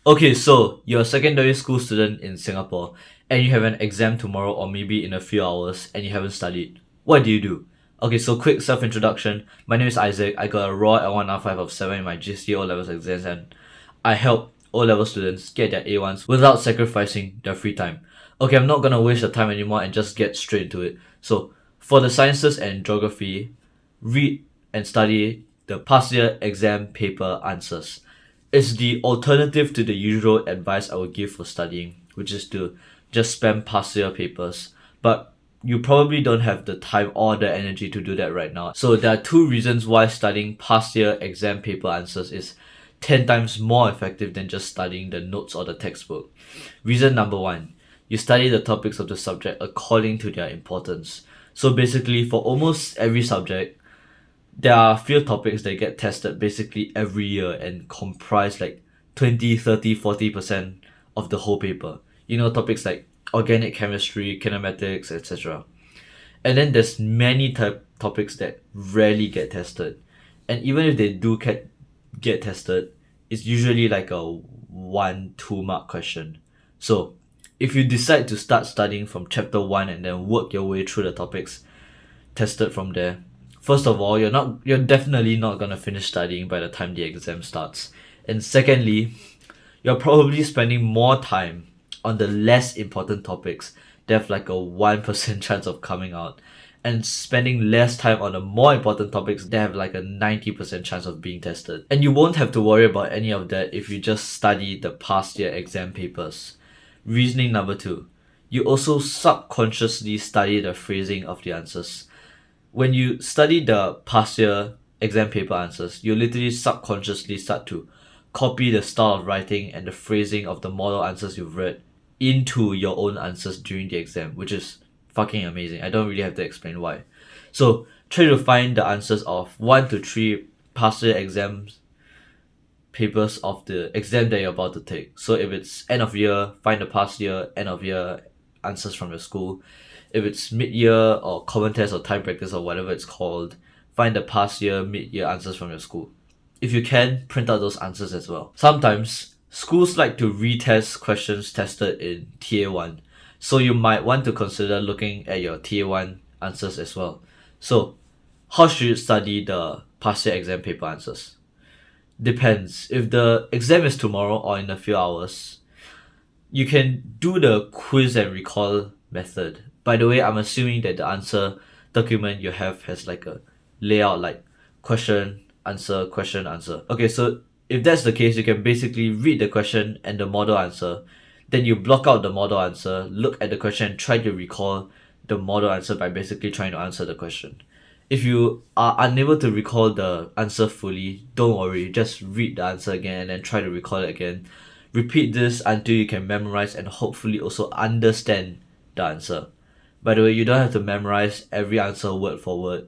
Okay, so you're a secondary school student in Singapore and you have an exam tomorrow or maybe in a few hours and you haven't studied. What do? Okay, so quick self introduction. My name is Isaac. I got a raw L1R5 of 7 in my GCE O levels exams and I help O level students get their A1s without sacrificing their free time. Okay, I'm not gonna waste the time anymore and just get straight into it. So, for the sciences and geography, read and study the past year exam paper answers. It's the alternative to the usual advice I would give for studying, which is to just spam past year papers. But you probably don't have the time or the energy to do that right now. So there are two reasons why studying past year exam paper answers is 10 times more effective than just studying the notes or the textbook. Reason number one, you study the topics of the subject according to their importance. So basically, for almost every subject, there are a few topics that get tested basically every year and comprise like 20, 30, 40% of the whole paper. You know, topics like organic chemistry, kinematics, etc. And then there's many topics that rarely get tested. And even if they do get tested, it's usually like a 1, 2 mark question. So if you decide to start studying from chapter 1 and then work your way through the topics tested from there, first of all, you're definitely not gonna finish studying by the time the exam starts. And secondly, you're probably spending more time on the less important topics that have like a 1% chance of coming out and spending less time on the more important topics that have like a 90% chance of being tested. And you won't have to worry about any of that if you just study the past year exam papers. Reasoning number two, you also subconsciously study the phrasing of the answers. When you study the past year exam paper answers, you literally subconsciously start to copy the style of writing and the phrasing of the model answers you've read into your own answers during the exam, which is fucking amazing. I don't really have to explain why. So try to find the answers of 1 to 3 past year exams papers of the exam that you're about to take. So if it's end of year, find the past year, end of year answers from your school. If it's mid year or common test or tiebreakers or whatever it's called, find the past year, mid year answers from your school. If you can, print out those answers as well. Sometimes schools like to retest questions tested in TA1, so you might want to consider looking at your TA1 answers as well. So, how should you study the past year exam paper answers? Depends. If the exam is tomorrow or in a few hours, you can do the quiz and recall method. By the way, I'm assuming that the answer document you have has like a layout like question, answer, question, answer. Okay, so if that's the case, you can basically read the question and the model answer. Then you block out the model answer, look at the question, and try to recall the model answer by basically trying to answer the question. If you are unable to recall the answer fully, don't worry, just read the answer again and then try to recall it again. Repeat this until you can memorize and hopefully also understand the answer. By the way, you don't have to memorize every answer word for word,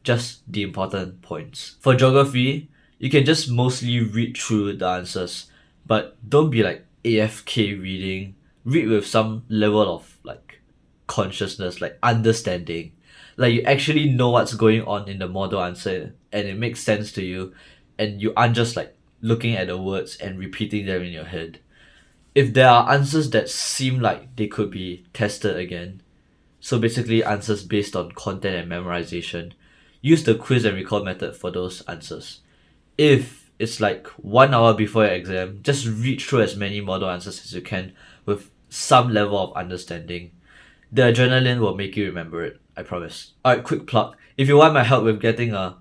just the important points. For geography, you can just mostly read through the answers, but don't be like AFK reading. Read with some level of like consciousness, like understanding. Like you actually know what's going on in the model answer and it makes sense to you and you aren't just like looking at the words and repeating them in your head. If there are answers that seem like they could be tested again, so basically answers based on content and memorization, use the quiz and recall method for those answers. If it's like 1 hour before your exam, just read through as many model answers as you can with some level of understanding. The adrenaline will make you remember it, I promise. Alright, quick plug. If you want my help with getting a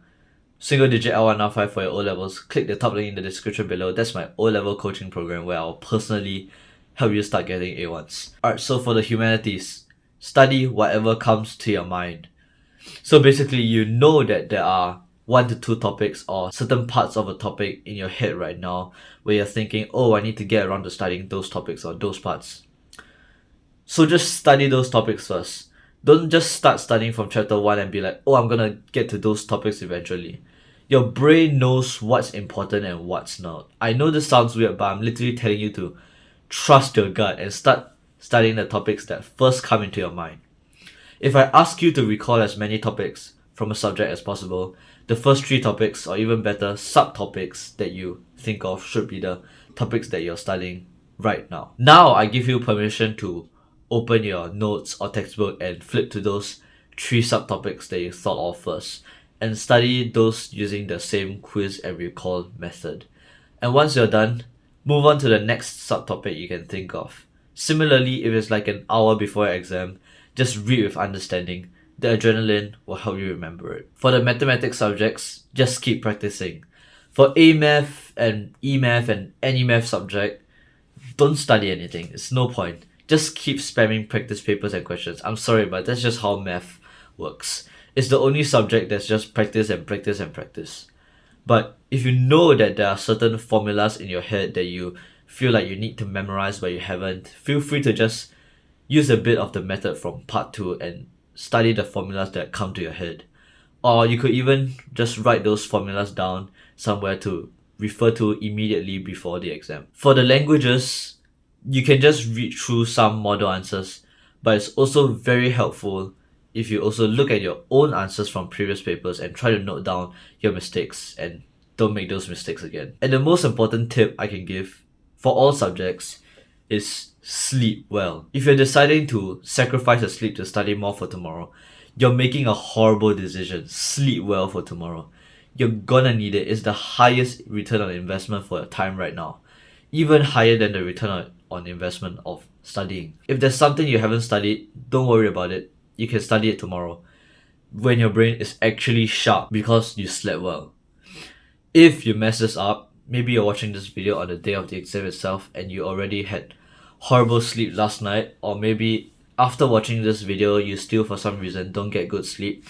single digit L1R5 for your O levels, click the top link in the description below. That's my O level coaching program where I'll personally help you start getting A1s. Alright, so for the humanities, study whatever comes to your mind. So basically, you know that there are 1 to 2 topics or certain parts of a topic in your head right now where you're thinking, oh, I need to get around to studying those topics or those parts. So just study those topics first. Don't just start studying from chapter 1 and be like, oh, I'm gonna get to those topics eventually. Your brain knows what's important and what's not. I know this sounds weird, but I'm literally telling you to trust your gut and start studying the topics that first come into your mind. If I ask you to recall as many topics from a subject as possible, the first 3 topics, or even better, subtopics that you think of should be the topics that you're studying right now. Now I give you permission to open your notes or textbook and flip to those 3 subtopics that you thought of first and study those using the same quiz and recall method. And once you're done, move on to the next subtopic you can think of. Similarly, if it's like an hour before your exam, just read with understanding. The adrenaline will help you remember it. For the mathematics subjects, just keep practicing. For A Math and E Math and any math subject, don't study anything. It's no point. Just keep spamming practice papers and questions. I'm sorry, but that's just how math works. It's the only subject that's just practice and practice and practice. But if you know that there are certain formulas in your head that you feel like you need to memorize but you haven't, feel free to just use a bit of the method from part 2 and study the formulas that come to your head. Or you could even just write those formulas down somewhere to refer to immediately before the exam. For the languages, you can just read through some model answers, but it's also very helpful if you also look at your own answers from previous papers and try to note down your mistakes and don't make those mistakes again. And the most important tip I can give for all subjects is sleep well. If you're deciding to sacrifice your sleep to study more for tomorrow, you're making a horrible decision. Sleep well for tomorrow. You're gonna need it. It's the highest return on investment for your time right now. Even higher than the return on investment of studying. If there's something you haven't studied, don't worry about it. You can study it tomorrow when your brain is actually sharp because you slept well. If you mess this up, maybe you're watching this video on the day of the exam itself and you already had horrible sleep last night, or maybe after watching this video you still for some reason don't get good sleep.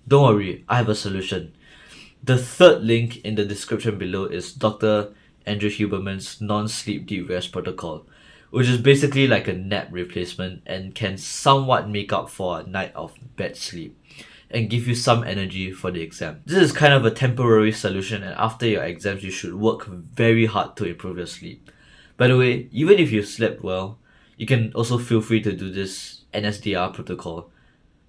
Don't worry, I have a solution. The third link in the description below is Dr. Andrew Huberman's non-sleep deep rest protocol, which is basically like a nap replacement and can somewhat make up for a night of bad sleep and give you some energy for the exam. This is kind of a temporary solution, and after your exams you should work very hard to improve your sleep. By the way, even if you slept well, you can also feel free to do this NSDR protocol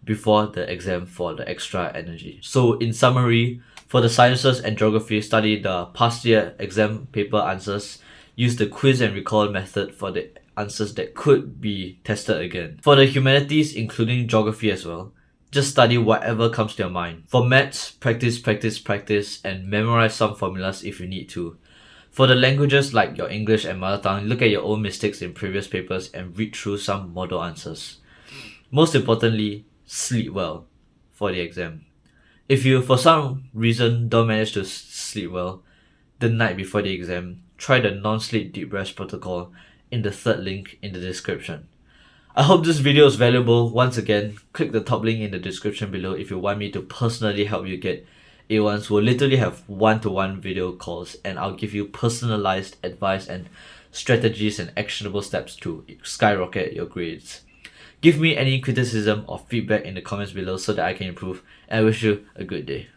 before the exam for the extra energy. So in summary, for the sciences and geography, study the past year exam paper answers. Use the quiz and recall method for the answers that could be tested again. For the humanities, including geography as well, just study whatever comes to your mind. For maths, practice, practice, practice, and memorize some formulas if you need to. For the languages like your English and mother tongue, look at your own mistakes in previous papers and read through some model answers. Most importantly, sleep well for the exam. If you for some reason don't manage to sleep well the night before the exam, try the non-sleep deep rest protocol in the third link in the description. I hope this video is valuable. Once again, click the top link in the description below if you want me to personally help you get A1s. We'll literally have one-to-one video calls and I'll give you personalized advice and strategies and actionable steps to skyrocket your grades. Give me any criticism or feedback in the comments below so that I can improve, and I wish you a good day.